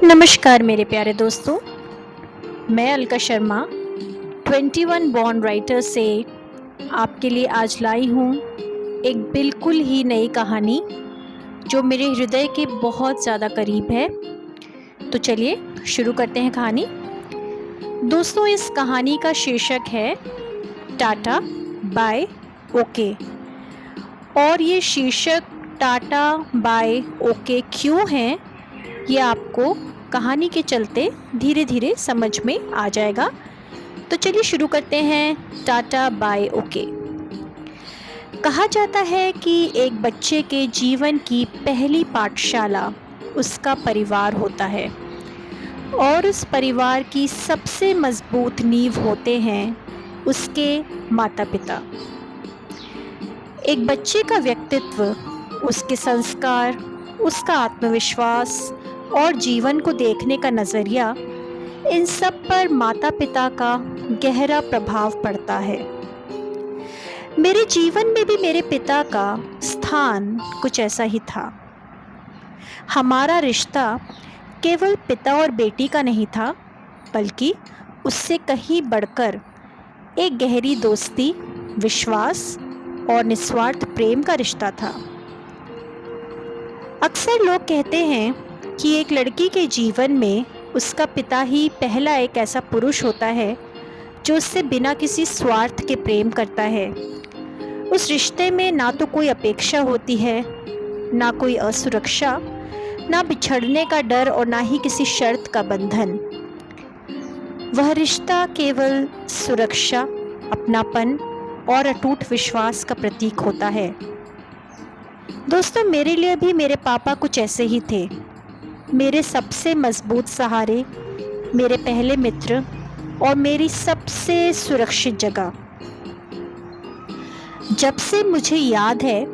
नमस्कार मेरे प्यारे दोस्तों, मैं अलका शर्मा 21 बॉर्न राइटर से आपके लिए आज लाई हूँ एक बिल्कुल ही नई कहानी जो मेरे हृदय के बहुत ज़्यादा करीब है। तो चलिए शुरू करते हैं कहानी। दोस्तों, इस कहानी का शीर्षक है टाटा बाय ओके। और ये शीर्षक टाटा बाय ओके क्यों है, ये आपको कहानी के चलते धीरे धीरे समझ में आ जाएगा। तो चलिए शुरू करते हैं टाटा बाय ओके। कहा जाता है कि एक बच्चे के जीवन की पहली पाठशाला उसका परिवार होता है और उस परिवार की सबसे मजबूत नींव होते हैं उसके माता पिता। एक बच्चे का व्यक्तित्व, उसके संस्कार, उसका आत्मविश्वास और जीवन को देखने का नज़रिया, इन सब पर माता पिता का गहरा प्रभाव पड़ता है। मेरे जीवन में भी मेरे पिता का स्थान कुछ ऐसा ही था। हमारा रिश्ता केवल पिता और बेटी का नहीं था, बल्कि उससे कहीं बढ़कर एक गहरी दोस्ती, विश्वास और निस्वार्थ प्रेम का रिश्ता था। अक्सर लोग कहते हैं कि एक लड़की के जीवन में उसका पिता ही पहला एक ऐसा पुरुष होता है जो उससे बिना किसी स्वार्थ के प्रेम करता है। उस रिश्ते में ना तो कोई अपेक्षा होती है, ना कोई असुरक्षा, ना बिछड़ने का डर और ना ही किसी शर्त का बंधन। वह रिश्ता केवल सुरक्षा, अपनापन और अटूट विश्वास का प्रतीक होता है। दोस्तों, मेरे लिए भी मेरे पापा कुछ ऐसे ही थे। मेरे सबसे मजबूत सहारे, मेरे पहले मित्र और मेरी सबसे सुरक्षित जगह। जब से मुझे याद है,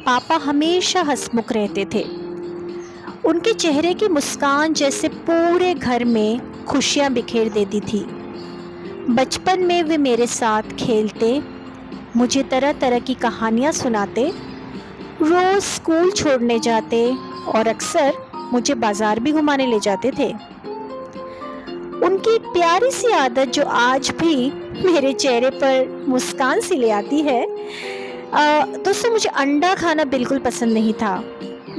पापा हमेशा हंसमुख रहते थे। उनके चेहरे की मुस्कान जैसे पूरे घर में खुशियां बिखेर देती थी। बचपन में वे मेरे साथ खेलते, मुझे तरह तरह की कहानियां सुनाते, रोज स्कूल छोड़ने जाते और अक्सर मुझे बाजार भी घुमाने ले जाते थे। उनकी एक प्यारी सी आदत जो आज भी मेरे चेहरे पर मुस्कान सी ले आती है। दोस्तों, मुझे अंडा खाना बिल्कुल पसंद नहीं था,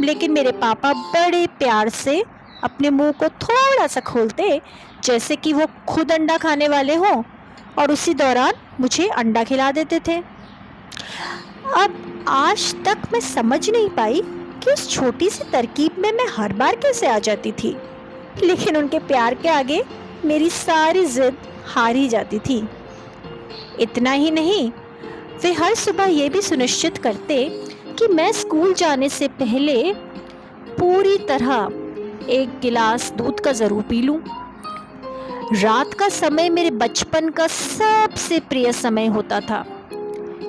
लेकिन मेरे पापा बड़े प्यार से अपने मुंह को थोड़ा सा खोलते, जैसे कि वो खुद अंडा खाने वाले हों, और उसी दौरान मुझे अंडा खिला देते थे। अब आज तक मैं समझ नहीं पाई कि उस छोटी सी तरकीब में मैं हर बार कैसे आ जाती थी, लेकिन उनके प्यार के आगे मेरी सारी जिद हार ही जाती थी। इतना ही नहीं, वे हर सुबह ये भी सुनिश्चित करते कि मैं स्कूल जाने से पहले पूरी तरह एक गिलास दूध का ज़रूर पी लूं। रात का समय मेरे बचपन का सबसे प्रिय समय होता था।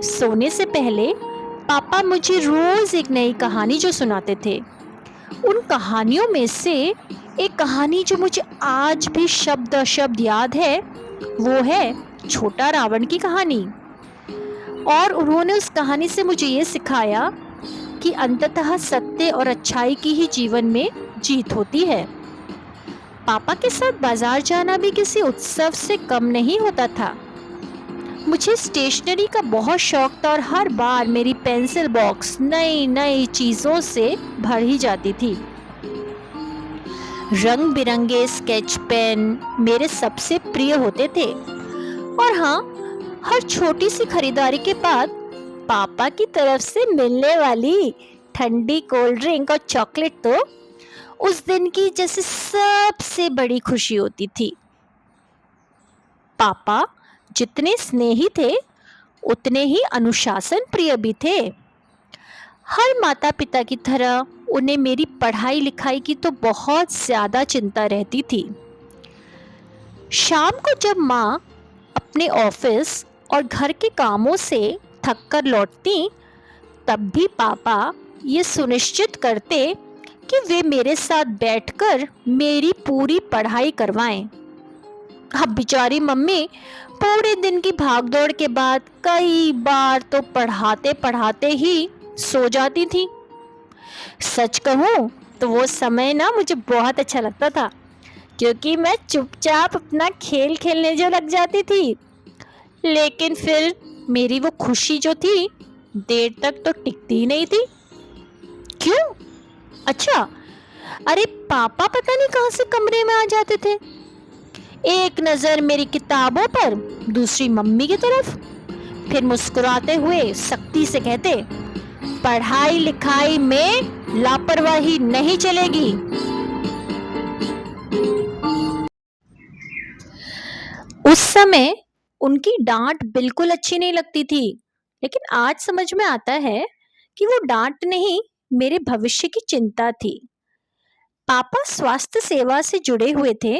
सोने से पहले पापा मुझे रोज एक नई कहानी जो सुनाते थे, उन कहानियों में से एक कहानी जो मुझे आज भी शब्द शब्द याद है, वो है छोटा रावण की कहानी। और उन्होंने उस कहानी से मुझे ये सिखाया कि अंततः सत्य और अच्छाई की ही जीवन में जीत होती है। पापा के साथ बाजार जाना भी किसी उत्सव से कम नहीं होता था। मुझे स्टेशनरी का बहुत शौक था और हर बार मेरी पेंसिल बॉक्स नई नई चीज़ों से भर ही जाती थी। रंग बिरंगे स्केच पेन मेरे सबसे प्रिय होते थे। और हाँ, हर छोटी सी खरीदारी के बाद पापा की तरफ से मिलने वाली ठंडी कोल्ड ड्रिंक और चॉकलेट तो उस दिन की जैसे सबसे बड़ी खुशी होती थी। पापा जितने स्नेही थे, उतने ही अनुशासन प्रिय भी थे। हर माता पिता की तरह उन्हें मेरी पढ़ाई लिखाई की तो बहुत ज़्यादा चिंता रहती थी। शाम को जब माँ अपने ऑफिस और घर के कामों से थक कर लौटती, तब भी पापा ये सुनिश्चित करते कि वे मेरे साथ बैठकर मेरी पूरी पढ़ाई करवाएं। अब बेचारी मम्मी पूरे दिन की भागदौड़ के बाद कई बार तो पढ़ाते पढ़ाते ही सो जाती थी। सच कहूँ तो वो समय ना मुझे बहुत अच्छा लगता था, क्योंकि मैं चुपचाप अपना खेल खेलने जो लग जाती थी। लेकिन फिर मेरी वो खुशी जो थी देर तक तो टिकती ही नहीं थी। क्यों? अच्छा, अरे पापा पता नहीं कहाँ से कमरे में आ जाते थे। एक नज़र मेरी किताबों पर, दूसरी मम्मी की तरफ, फिर मुस्कुराते हुए सख्ती से कहते, पढ़ाई लिखाई में लापरवाही नहीं चलेगी। उस समय उनकी डांट बिल्कुल अच्छी नहीं लगती थी, लेकिन आज समझ में आता है कि वो डांट नहीं, मेरे भविष्य की चिंता थी। पापा स्वास्थ्य सेवा से जुड़े हुए थे।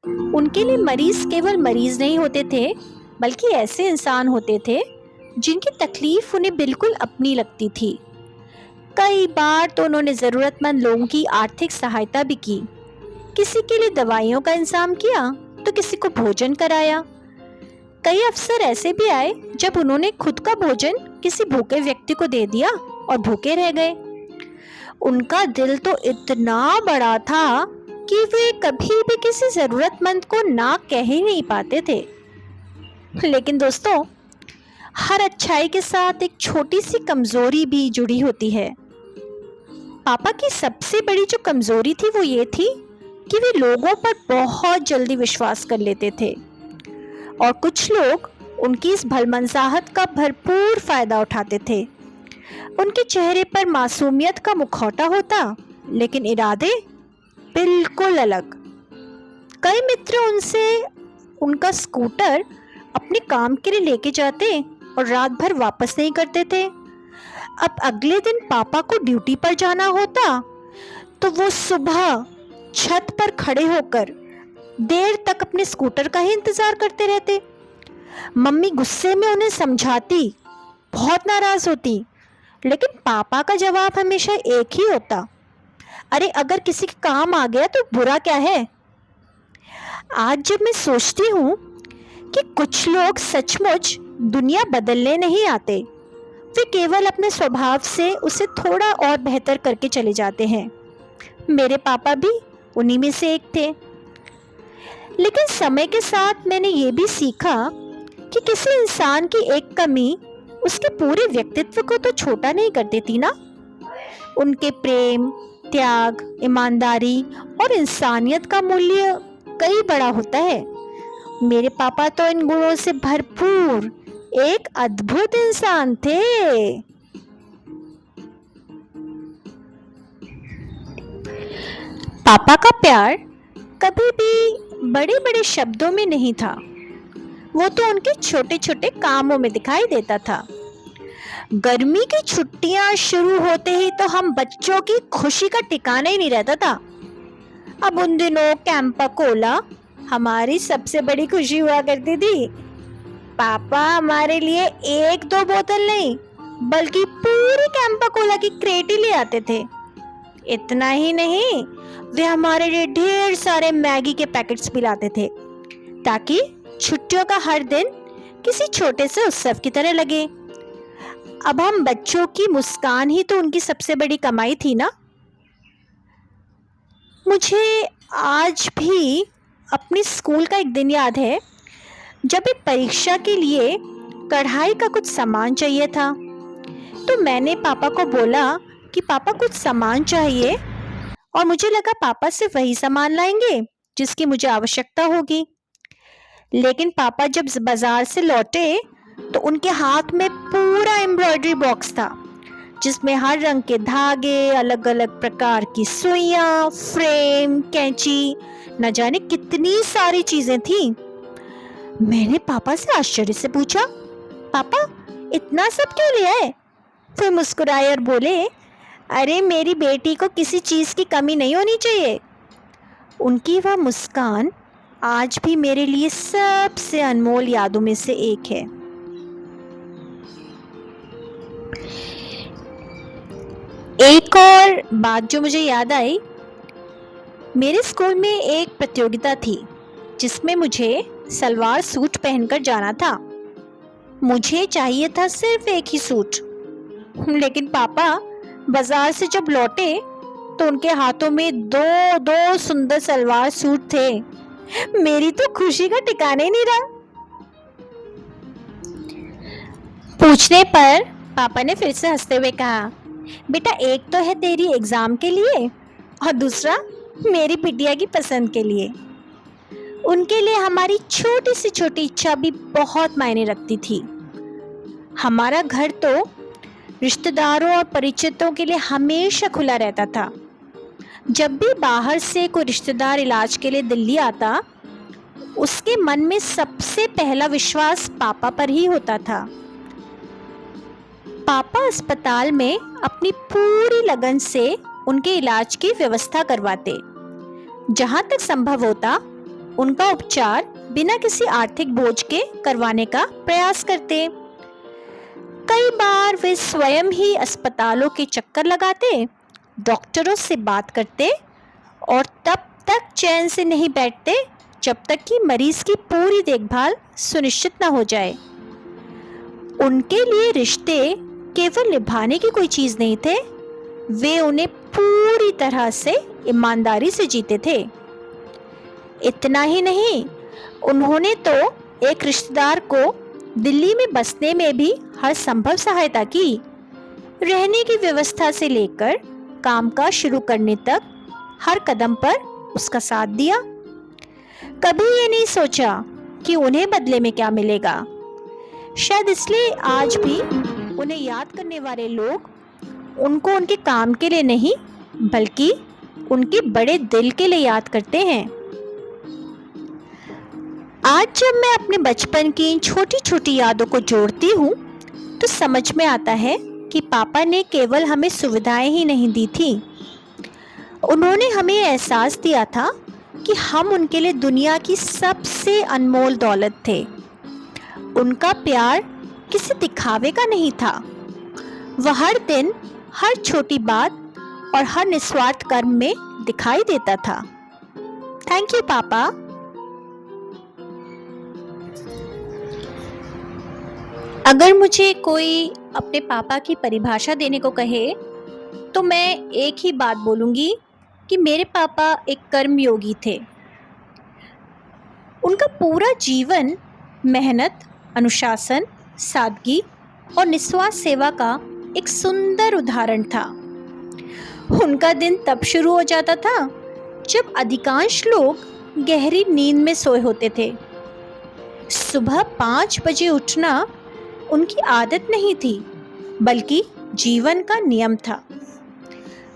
उनके लिए मरीज केवल मरीज नहीं होते थे, बल्कि ऐसे इंसान होते थे जिनकी तकलीफ उन्हें बिल्कुल अपनी लगती थी। कई बार तो उन्होंने ज़रूरतमंद लोगों की आर्थिक सहायता भी की। किसी के लिए दवाइयों का इंतजाम किया तो किसी को भोजन कराया। कई अवसर ऐसे भी आए जब उन्होंने खुद का भोजन किसी भूखे व्यक्ति को दे दिया और भूखे रह गए। उनका दिल तो इतना बड़ा था कि वे कभी भी किसी ज़रूरतमंद को ना कह ही नहीं पाते थे। लेकिन दोस्तों, हर अच्छाई के साथ एक छोटी सी कमज़ोरी भी जुड़ी होती है। पापा की सबसे बड़ी जो कमज़ोरी थी वो ये थी कि वे लोगों पर बहुत जल्दी विश्वास कर लेते थे, और कुछ लोग उनकी इस भलमनसाहत का भरपूर फ़ायदा उठाते थे। उनके चेहरे पर मासूमियत का मुखौटा होता, लेकिन इरादे बिल्कुल अलग। कई मित्र उनसे उनका स्कूटर अपने काम के लिए लेके जाते और रात भर वापस नहीं करते थे। अब अगले दिन पापा को ड्यूटी पर जाना होता तो वो सुबह छत पर खड़े होकर देर तक अपने स्कूटर का ही इंतजार करते रहते। मम्मी गुस्से में उन्हें समझाती, बहुत नाराज होती, लेकिन पापा का जवाब हमेशा एक ही होता, अरे अगर किसी के काम आ गया तो बुरा क्या है। आज जब मैं सोचती हूँ कि कुछ लोग सचमुच दुनिया बदलने नहीं आते, वे केवल अपने स्वभाव से उसे थोड़ा और बेहतर करके चले जाते हैं। मेरे पापा भी उन्हीं में से एक थे। लेकिन समय के साथ मैंने ये भी सीखा कि किसी इंसान की एक कमी उसके पूरे व्यक्तित्व को तो छोटा नहीं कर देती ना। उनके प्रेम, त्याग, ईमानदारी और इंसानियत का मूल्य कई बड़ा होता है। मेरे पापा तो इन गुणों से भरपूर एक अद्भुत इंसान थे। पापा का प्यार कभी भी बड़े बड़े शब्दों में नहीं था, वो तो उनके छोटे छोटे कामों में दिखाई देता था। गर्मी की छुट्टियां शुरू होते ही तो हम बच्चों की खुशी का ठिकाना ही नहीं रहता था। अब उन दिनों कैंपा कोला हमारी सबसे बड़ी खुशी हुआ करती थी। पापा हमारे लिए एक दो बोतल नहीं, बल्कि पूरी कैंपा कोला की क्रेट ही ले आते थे। इतना ही नहीं, वे हमारे लिए ढेर सारे मैगी के पैकेट्स भी लाते थे, ताकि छुट्टियों का हर दिन किसी छोटे से उत्सव की तरह लगे। अब हम बच्चों की मुस्कान ही तो उनकी सबसे बड़ी कमाई थी ना। मुझे आज भी अपनी स्कूल का एक दिन याद है, जब एक परीक्षा के लिए कढ़ाई का कुछ सामान चाहिए था। तो मैंने पापा को बोला कि पापा कुछ सामान चाहिए, और मुझे लगा पापा सिर्फ वही सामान लाएंगे जिसकी मुझे आवश्यकता होगी। लेकिन पापा जब बाजार से लौटे तो उनके हाथ में पूरा एम्ब्रॉयडरी बॉक्स था, जिसमें हर रंग के धागे, अलग अलग प्रकार की सुइयां, फ्रेम, कैंची, न जाने कितनी सारी चीजें थीं। मैंने पापा से आश्चर्य से पूछा, पापा इतना सब क्यों लिया है? फिर मुस्कुराए और बोले, अरे मेरी बेटी को किसी चीज़ की कमी नहीं होनी चाहिए। उनकी वह मुस्कान आज भी मेरे लिए सबसे अनमोल यादों में से एक है। एक और बात जो मुझे याद आई, मेरे स्कूल में एक प्रतियोगिता थी जिसमें मुझे सलवार सूट पहनकर जाना था। मुझे चाहिए था सिर्फ एक ही सूट, लेकिन पापा बाजार से जब लौटे तो उनके हाथों में दो दो सुंदर सलवार सूट थे। मेरी तो खुशी का ठिकाना ही नहीं रहा। पूछने पर पापा ने फिर से हंसते हुए कहा, बेटा एक तो है तेरी एग्जाम के लिए और दूसरा मेरी बिटिया की पसंद के लिए। उनके लिए हमारी छोटी से छोटी इच्छा भी बहुत मायने रखती थी। हमारा घर तो रिश्तेदारों और परिचितों के लिए हमेशा खुला रहता था। जब भी बाहर से कोई रिश्तेदार इलाज के लिए दिल्ली आता, उसके मन में सबसे पहला विश्वास पापा पर ही होता था। पापा अस्पताल में अपनी पूरी लगन से उनके इलाज की व्यवस्था करवाते। जहां तक संभव होता उनका उपचार बिना किसी आर्थिक बोझ के करवाने का प्रयास करते। कई बार वे स्वयं ही अस्पतालों के चक्कर लगाते, डॉक्टरों से बात करते और तब तक चैन से नहीं बैठते जब तक कि मरीज की पूरी देखभाल सुनिश्चित न हो जाए। उनके लिए रिश्ते केवल निभाने की कोई चीज नहीं थे, वे उन्हें पूरी तरह से ईमानदारी से जीते थे। इतना ही नहीं, उन्होंने तो एक रिश्तेदार को दिल्ली में बसने में भी हर संभव सहायता की। रहने की व्यवस्था से लेकर कामकाज शुरू करने तक हर कदम पर उसका साथ दिया। कभी ये नहीं सोचा कि उन्हें बदले में क्या मिलेगा। शायद इसलिए आज भी उन्हें याद करने वाले लोग उनको उनके काम के लिए नहीं बल्कि उनके बड़े दिल के लिए याद करते हैं। आज जब मैं अपने बचपन की इन छोटी छोटी यादों को जोड़ती हूँ तो समझ में आता है कि पापा ने केवल हमें सुविधाएं ही नहीं दी थी, उन्होंने हमें एहसास दिया था कि हम उनके लिए दुनिया की सबसे अनमोल दौलत थे। उनका प्यार किसी दिखावे का नहीं था, वह हर दिन, हर छोटी बात और हर निस्वार्थ कर्म में दिखाई देता था। थैंक यू पापा। अगर मुझे कोई अपने पापा की परिभाषा देने को कहे तो मैं एक ही बात बोलूँगी कि मेरे पापा एक कर्मयोगी थे। उनका पूरा जीवन मेहनत, अनुशासन, सादगी और निस्वार्थ सेवा का एक सुंदर उदाहरण था। उनका दिन तब शुरू हो जाता था जब अधिकांश लोग गहरी नींद में सोए होते थे। सुबह 5 बजे उठना उनकी आदत नहीं थी बल्कि जीवन का नियम था।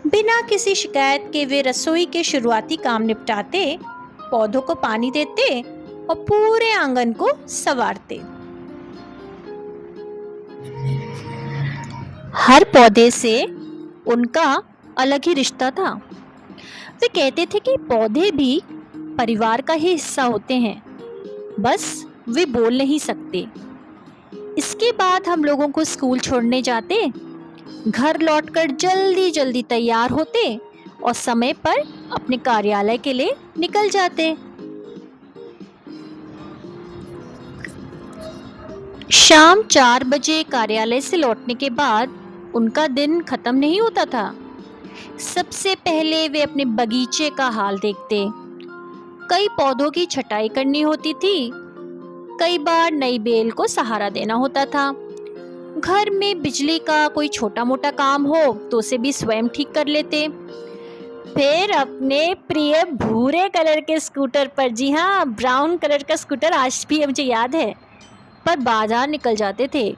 बिना किसी शिकायत के वे रसोई के शुरुआती काम निपटाते, पौधों को पानी देते और पूरे आंगन को संवारते। हर पौधे से उनका अलग ही रिश्ता था। वे कहते थे कि पौधे भी परिवार का ही हिस्सा होते हैं, बस वे बोल नहीं सकते। इसके बाद हम लोगों को स्कूल छोड़ने जाते, घर लौटकर जल्दी जल्दी तैयार होते और समय पर अपने कार्यालय के लिए निकल जाते। शाम 4 बजे कार्यालय से लौटने के बाद उनका दिन खत्म नहीं होता था। सबसे पहले वे अपने बगीचे का हाल देखते। कई पौधों की छटाई करनी होती थी, कई बार नई बेल को सहारा देना होता था। घर में बिजली का कोई छोटा मोटा काम हो तो उसे भी स्वयं ठीक कर लेते। फिर अपने प्रिय भूरे कलर के स्कूटर पर, जी हाँ, ब्राउन कलर का स्कूटर आज भी मुझे याद है, पर बाजार निकल जाते थे।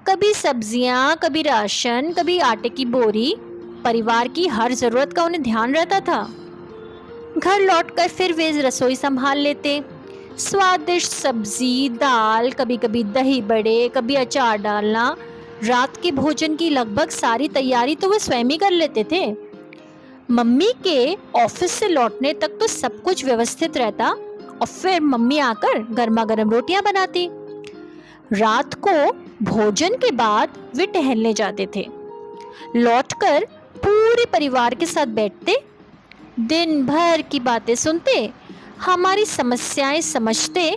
कभी सब्जियां, कभी राशन, कभी आटे की बोरी, परिवार की हर जरूरत का उन्हें ध्यान रहता था। घर लौटकर फिर वे रसोई संभाल लेते। स्वादिष्ट सब्जी, दाल, कभी कभी दही बड़े, कभी अचार डालना, रात के भोजन की लगभग सारी तैयारी तो वे स्वयं ही कर लेते थे। मम्मी के ऑफिस से लौटने तक तो सब कुछ व्यवस्थित रहता और फिर मम्मी आकर गर्मा गर्म रोटियां बनाती। रात को भोजन के बाद वे टहलने जाते थे। लौटकर पूरे परिवार के साथ बैठते, दिन भर की बातें सुनते, हमारी समस्याएं समझते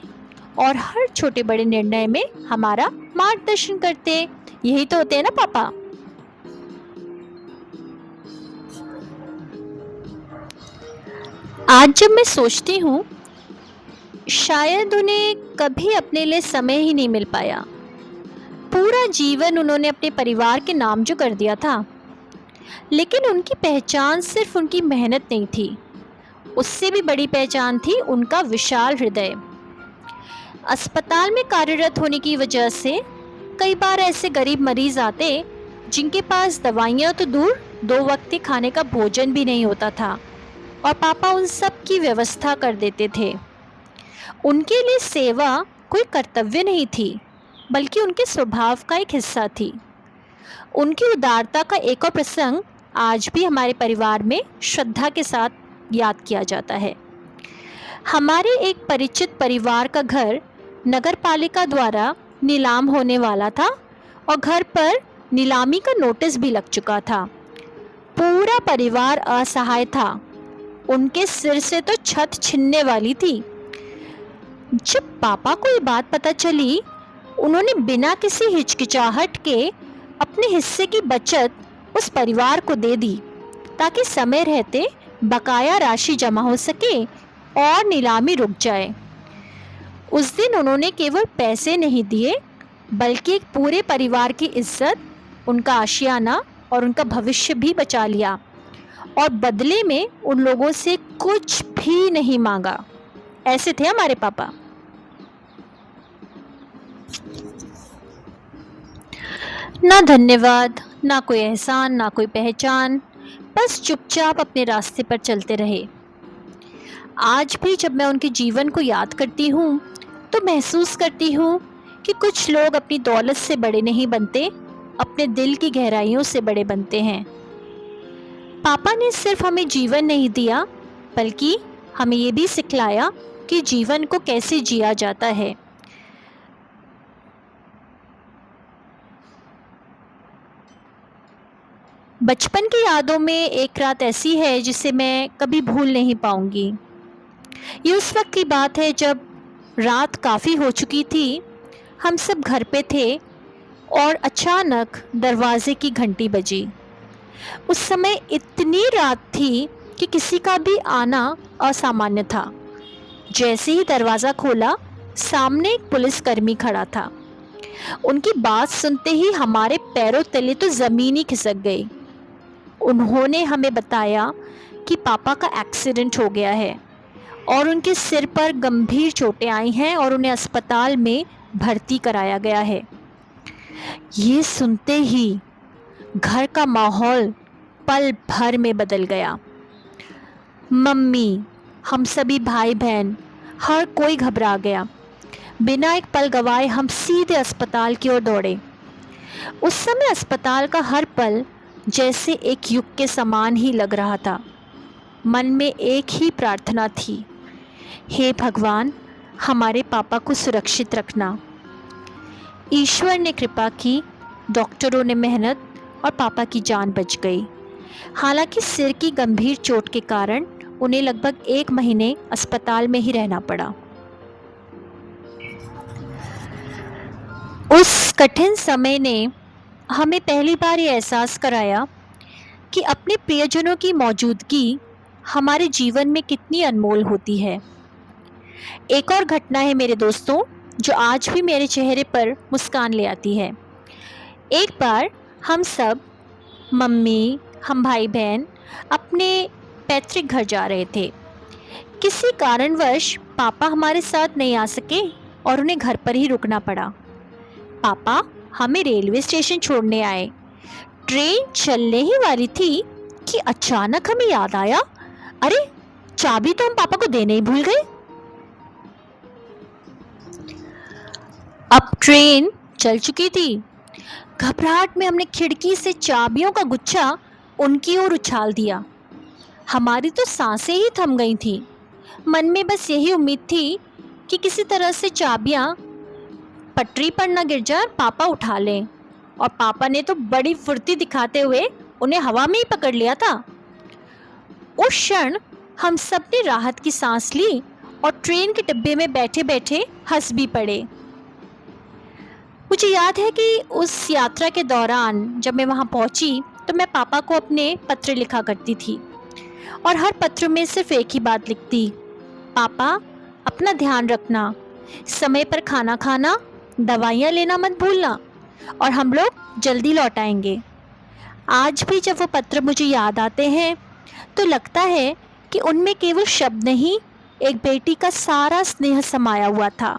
और हर छोटे बड़े निर्णय में हमारा मार्गदर्शन करते। यही तो होते हैं ना पापा। आज जब मैं सोचती हूँ, शायद उन्हें कभी अपने लिए समय ही नहीं मिल पाया। पूरा जीवन उन्होंने अपने परिवार के नाम जो कर दिया था, लेकिन उनकी पहचान सिर्फ उनकी मेहनत नहीं थी, उससे भी बड़ी पहचान थी उनका विशाल हृदय। अस्पताल में कार्यरत होने की वजह से कई बार ऐसे गरीब मरीज आते जिनके पास दवाइयाँ तो दूर, दो वक्त के खाने का भोजन भी नहीं होता था, और पापा उन सब की व्यवस्था कर देते थे। उनके लिए सेवा कोई कर्तव्य नहीं थी, बल्कि उनके स्वभाव का एक हिस्सा थी। उनकी उदारता का एक और प्रसंग आज भी हमारे परिवार में श्रद्धा के साथ याद किया जाता है। हमारे एक परिचित परिवार का घर नगर पालिका द्वारा नीलाम होने वाला था और घर पर नीलामी का नोटिस भी लग चुका था। पूरा परिवार असहाय था, उनके सिर से तो छत छिनने वाली थी। जब पापा को ये बात पता चली, उन्होंने बिना किसी हिचकिचाहट के अपने हिस्से की बचत उस परिवार को दे दी, ताकि समय रहते बकाया राशि जमा हो सके और नीलामी रुक जाए। उस दिन उन्होंने केवल पैसे नहीं दिए, बल्कि एक पूरे परिवार की इज्जत, उनका आशियाना और उनका भविष्य भी बचा लिया, और बदले में उन लोगों से कुछ भी नहीं मांगा। ऐसे थे हमारे पापा। ना धन्यवाद, ना कोई एहसान, ना कोई पहचान, बस चुपचाप अपने रास्ते पर चलते रहे। आज भी जब मैं उनके जीवन को याद करती हूँ तो महसूस करती हूँ कि कुछ लोग अपनी दौलत से बड़े नहीं बनते, अपने दिल की गहराइयों से बड़े बनते हैं। पापा ने सिर्फ हमें जीवन नहीं दिया, बल्कि हमें ये भी सिखलाया कि जीवन को कैसे जिया जाता है। बचपन की यादों में एक रात ऐसी है जिसे मैं कभी भूल नहीं पाऊंगी। ये उस वक्त की बात है जब रात काफ़ी हो चुकी थी, हम सब घर पे थे और अचानक दरवाजे की घंटी बजी। उस समय इतनी रात थी कि किसी का भी आना असामान्य था। जैसे ही दरवाज़ा खोला, सामने एक पुलिसकर्मी खड़ा था। उनकी बात सुनते ही हमारे पैरों तले तो ज़मीन ही खिसक गई। उन्होंने हमें बताया कि पापा का एक्सीडेंट हो गया है और उनके सिर पर गंभीर चोटें आई हैं और उन्हें अस्पताल में भर्ती कराया गया है। ये सुनते ही घर का माहौल पल भर में बदल गया। मम्मी, हम सभी भाई बहन, हर कोई घबरा गया। बिना एक पल गवाए हम सीधे अस्पताल की ओर दौड़े। उस समय अस्पताल का हर पल जैसे एक युग के समान ही लग रहा था। मन में एक ही प्रार्थना थी, हे भगवान, हमारे पापा को सुरक्षित रखना। ईश्वर ने कृपा की, डॉक्टरों ने मेहनत और पापा की जान बच गई। हालांकि सिर की गंभीर चोट के कारण उन्हें लगभग 1 महीने अस्पताल में ही रहना पड़ा। उस कठिन समय ने हमें पहली बार ये एहसास कराया कि अपने प्रियजनों की मौजूदगी हमारे जीवन में कितनी अनमोल होती है। एक और घटना है मेरे दोस्तों, जो आज भी मेरे चेहरे पर मुस्कान ले आती है। एक बार हम सब, मम्मी, हम भाई बहन, अपने पैतृक घर जा रहे थे। किसी कारणवश पापा हमारे साथ नहीं आ सके और उन्हें घर पर ही रुकना पड़ा। पापा हमें रेलवे स्टेशन छोड़ने आए। ट्रेन चलने ही वाली थी कि अचानक हमें याद आया, अरे चाबी तो हम पापा को देने ही भूल गए। अब ट्रेन चल चुकी थी। घबराहट में हमने खिड़की से चाबियों का गुच्छा उनकी ओर उछाल दिया। हमारी तो सांसें ही थम गई थीं। मन में बस यही उम्मीद थी कि किसी तरह से चाबियां पटरी पर न गिर जाए, पापा उठा लें। और पापा ने तो बड़ी फुर्ती दिखाते हुए उन्हें हवा में ही पकड़ लिया था। उस क्षण हम सब ने राहत की सांस ली और ट्रेन के डिब्बे में बैठे बैठे हंस भी पड़े। मुझे याद है कि उस यात्रा के दौरान जब मैं वहाँ पहुँची तो मैं पापा को अपने पत्र लिखा करती थी। और हर पत्र में सिर्फ एक ही बात लिखती, पापा अपना ध्यान रखना, समय पर खाना खाना, दवाइयाँ लेना मत भूलना, और हम लोग जल्दी लौट आएंगे। आज भी जब वो पत्र मुझे याद आते हैं तो लगता है कि उनमें केवल शब्द नहीं, एक बेटी का सारा स्नेह समाया हुआ था।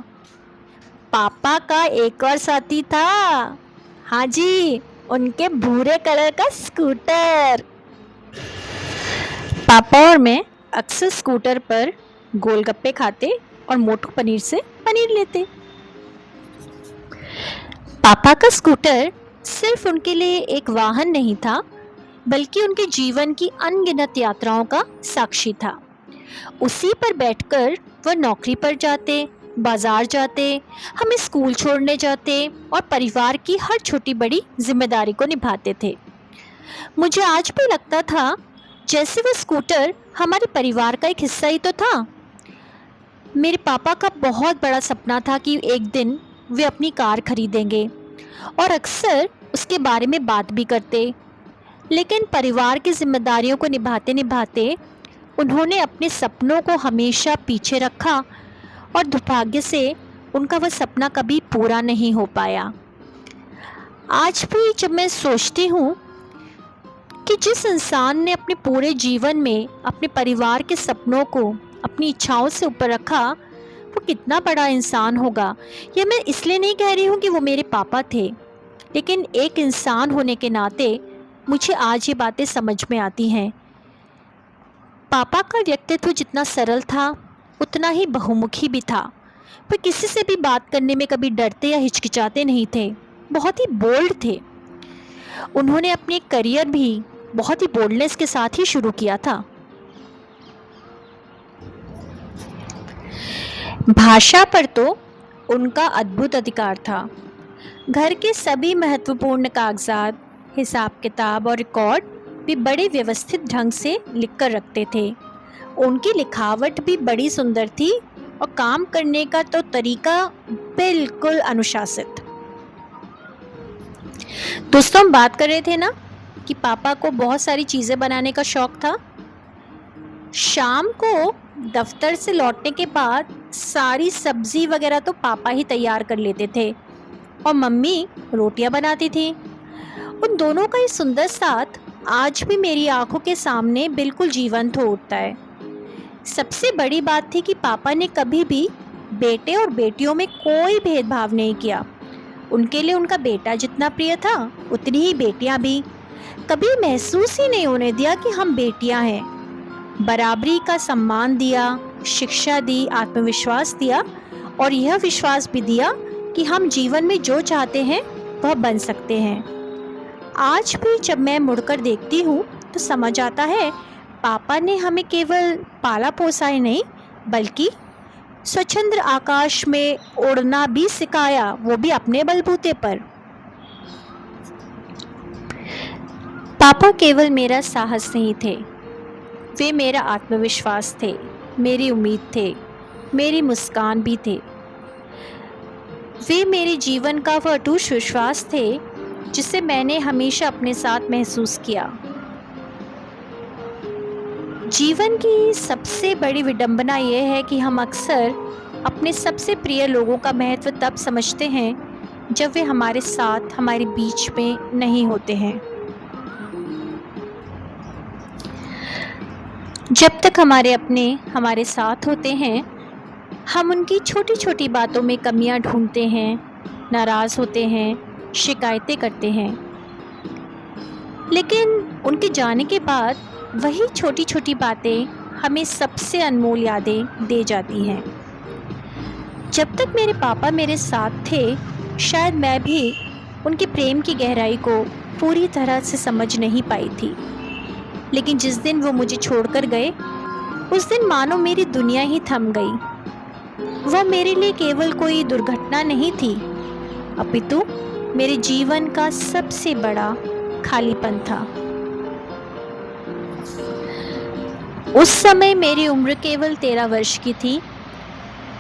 पापा का एक और साथी था, हाँ जी, उनके भूरे कलर का स्कूटर। पापा और मैं अक्सर स्कूटर पर गोलगप्पे खाते और मोटू पनीर से पनीर लेते। पापा का स्कूटर सिर्फ उनके लिए एक वाहन नहीं था, बल्कि उनके जीवन की अनगिनत यात्राओं का साक्षी था। उसी पर बैठकर वह नौकरी पर जाते, बाजार जाते, हमें स्कूल छोड़ने जाते और परिवार की हर छोटी बड़ी जिम्मेदारी को निभाते थे। मुझे आज भी लगता था जैसे वह स्कूटर हमारे परिवार का एक हिस्सा ही तो था। मेरे पापा का बहुत बड़ा सपना था कि एक दिन वे अपनी कार खरीदेंगे, और अक्सर उसके बारे में बात भी करते। लेकिन परिवार की जिम्मेदारियों को निभाते निभाते उन्होंने अपने सपनों को हमेशा पीछे रखा, और दुर्भाग्य से उनका वह सपना कभी पूरा नहीं हो पाया। आज भी जब मैं सोचती हूँ कि जिस इंसान ने अपने पूरे जीवन में अपने परिवार के सपनों को अपनी इच्छाओं से ऊपर रखा, वो कितना बड़ा इंसान होगा। यह मैं इसलिए नहीं कह रही हूँ कि वो मेरे पापा थे, लेकिन एक इंसान होने के नाते मुझे आज ये बातें समझ में आती हैं। पापा का व्यक्तित्व जितना सरल था उतना ही बहुमुखी भी था। वे किसी से भी बात करने में कभी डरते या हिचकिचाते नहीं थे, बहुत ही बोल्ड थे। उन्होंने अपने करियर भी बहुत ही बोल्डनेस के साथ ही शुरू किया था। भाषा पर तो उनका अद्भुत अधिकार था। घर के सभी महत्वपूर्ण कागजात, हिसाब किताब और रिकॉर्ड भी बड़े व्यवस्थित ढंग से लिखकर रखते थे। उनकी लिखावट भी बड़ी सुंदर थी और काम करने का तो तरीका बिल्कुल अनुशासित। दोस्तों, हम बात कर रहे थे ना कि पापा को बहुत सारी चीज़ें बनाने का शौक़ था। शाम को दफ्तर से लौटने के बाद सारी सब्ज़ी वगैरह तो पापा ही तैयार कर लेते थे और मम्मी रोटियां बनाती थी। उन दोनों का ये सुंदर साथ आज भी मेरी आंखों के सामने बिल्कुल जीवंत हो उठता है। सबसे बड़ी बात थी कि पापा ने कभी भी बेटे और बेटियों में कोई भेदभाव नहीं किया। उनके लिए उनका बेटा जितना प्रिय था उतनी ही बेटियां भी। कभी महसूस ही नहीं होने दिया कि हम बेटियां हैं। बराबरी का सम्मान दिया, शिक्षा दी, आत्मविश्वास दिया, और यह विश्वास भी दिया कि हम जीवन में जो चाहते हैं वह बन सकते हैं। आज भी जब मैं मुड़कर देखती हूँ तो समझ आता है पापा ने हमें केवल पाला पोसा ही नहीं, बल्कि स्वच्छंद आकाश में उड़ना भी सिखाया, वो भी अपने बलबूते पर। पापा केवल मेरा साहस नहीं थे, वे मेरा आत्मविश्वास थे, मेरी उम्मीद थे, मेरी मुस्कान भी थे। वे मेरे जीवन का वह अटूट विश्वास थे जिसे मैंने हमेशा अपने साथ महसूस किया। जीवन की सबसे बड़ी विडंबना यह है कि हम अक्सर अपने सबसे प्रिय लोगों का महत्व तब समझते हैं जब वे हमारे साथ, हमारे बीच में नहीं होते हैं। जब तक हमारे अपने हमारे साथ होते हैं, हम उनकी छोटी छोटी बातों में कमियां ढूंढते हैं, नाराज़ होते हैं, शिकायतें करते हैं। लेकिन उनके जाने के बाद वही छोटी छोटी बातें हमें सबसे अनमोल यादें दे जाती हैं। जब तक मेरे पापा मेरे साथ थे, शायद मैं भी उनके प्रेम की गहराई को पूरी तरह से समझ नहीं पाई थी। लेकिन जिस दिन वो मुझे छोड़कर गए, उस दिन मानो मेरी दुनिया ही थम गई। वह मेरे लिए केवल कोई दुर्घटना नहीं थी, अपितु मेरे जीवन का सबसे बड़ा खालीपन था। उस समय मेरी उम्र केवल 13 वर्ष की थी।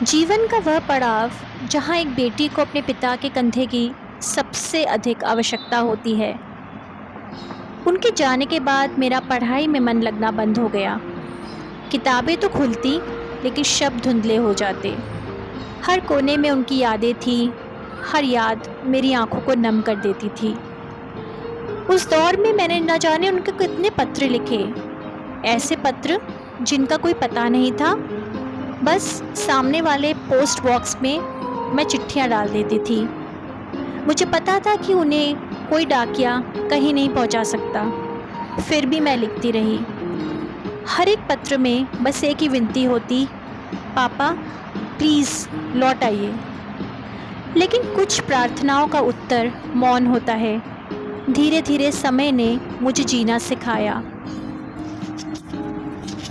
जीवन का वह पड़ाव जहाँ एक बेटी को अपने पिता के कंधे की सबसे अधिक आवश्यकता होती है। उनके जाने के बाद मेरा पढ़ाई में मन लगना बंद हो गया। किताबें तो खुलती, लेकिन शब्द धुंधले हो जाते। हर कोने में उनकी यादें थी, हर याद मेरी आंखों को नम कर देती थी। उस दौर में मैंने न जाने उनके कितने पत्र लिखे, ऐसे पत्र जिनका कोई पता नहीं था। बस सामने वाले पोस्ट बॉक्स में मैं चिट्ठियाँ डाल देती थी। मुझे पता था कि उन्हें कोई डाकिया कहीं नहीं पहुंचा सकता, फिर भी मैं लिखती रही। हर एक पत्र में बस एक ही विनती होती, पापा प्लीज़ लौट आइए। लेकिन कुछ प्रार्थनाओं का उत्तर मौन होता है। धीरे धीरे समय ने मुझे जीना सिखाया।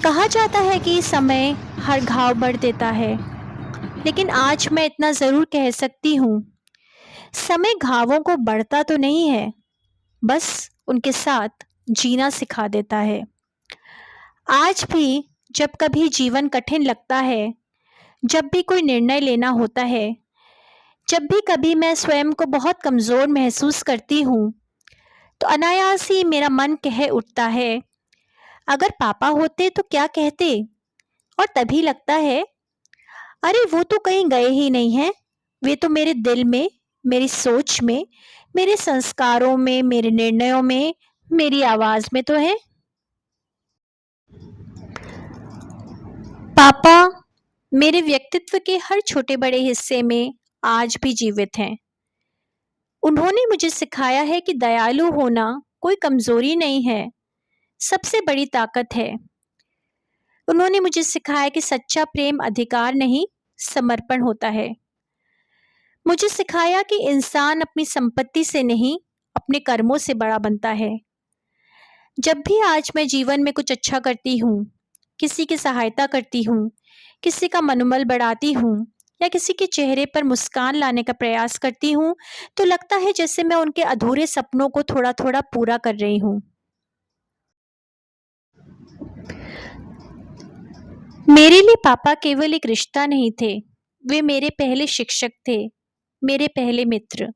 कहा जाता है कि समय हर घाव भर देता है, लेकिन आज मैं इतना ज़रूर कह सकती हूँ, समय घावों को बढ़ता तो नहीं है, बस उनके साथ जीना सिखा देता है। आज भी जब कभी जीवन कठिन लगता है, जब भी कोई निर्णय लेना होता है, जब भी कभी मैं स्वयं को बहुत कमज़ोर महसूस करती हूँ, तो अनायास ही मेरा मन कह उठता है, अगर पापा होते तो क्या कहते। और तभी लगता है, अरे वो तो कहीं गए ही नहीं हैं, वे तो मेरे दिल में, मेरी सोच में, मेरे संस्कारों में, मेरे निर्णयों में, मेरी आवाज़ में तो है। पापा मेरे व्यक्तित्व के हर छोटे बड़े हिस्से में आज भी जीवित हैं। उन्होंने मुझे सिखाया है कि दयालु होना कोई कमज़ोरी नहीं है, सबसे बड़ी ताकत है। उन्होंने मुझे सिखाया कि सच्चा प्रेम अधिकार नहीं, समर्पण होता है। मुझे सिखाया कि इंसान अपनी संपत्ति से नहीं, अपने कर्मों से बड़ा बनता है। जब भी आज मैं जीवन में कुछ अच्छा करती हूँ, किसी की सहायता करती हूँ, किसी का मनोबल बढ़ाती हूँ या किसी के चेहरे पर मुस्कान लाने का प्रयास करती हूँ, तो लगता है जैसे मैं उनके अधूरे सपनों को थोड़ा थोड़ा पूरा कर रही हूँ। मेरे लिए पापा केवल एक रिश्ता नहीं थे, वे मेरे पहले शिक्षक थे, मेरे पहले मित्र,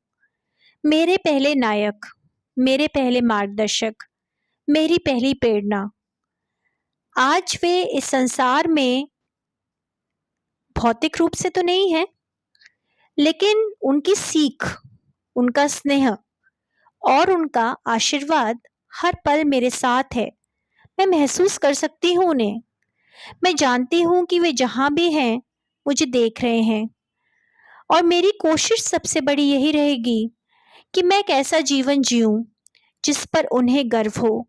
मेरे पहले नायक, मेरे पहले मार्गदर्शक, मेरी पहली प्रेरणा। आज वे इस संसार में भौतिक रूप से तो नहीं है, लेकिन उनकी सीख, उनका स्नेह और उनका आशीर्वाद हर पल मेरे साथ है। मैं महसूस कर सकती हूँ उन्हें। मैं जानती हूँ कि वे जहाँ भी हैं, मुझे देख रहे हैं। और मेरी कोशिश सबसे बड़ी यही रहेगी कि मैं एक ऐसा जीवन जीऊँ जिस पर उन्हें गर्व हो।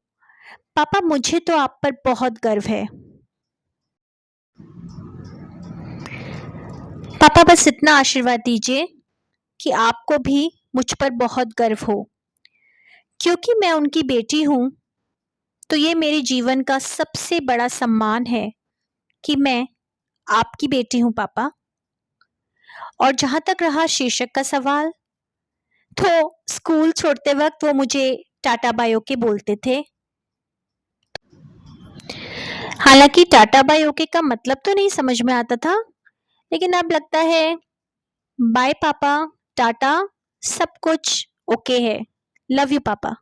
पापा मुझे तो आप पर बहुत गर्व है। पापा बस इतना आशीर्वाद दीजिए कि आपको भी मुझ पर बहुत गर्व हो। क्योंकि मैं उनकी बेटी हूँ, तो ये मेरे जीवन का सबसे बड़ा सम्मान है कि मैं आपकी बेटी हूँ पापा। और जहाँ तक रहा शीर्षक का सवाल, तो स्कूल छोड़ते वक्त वो मुझे टाटा बाय ओके बोलते थे। हालांकि टाटा बाय ओके का मतलब तो नहीं समझ में आता था, लेकिन अब लगता है बाय पापा, टाटा, सब कुछ ओके है। लव यू पापा।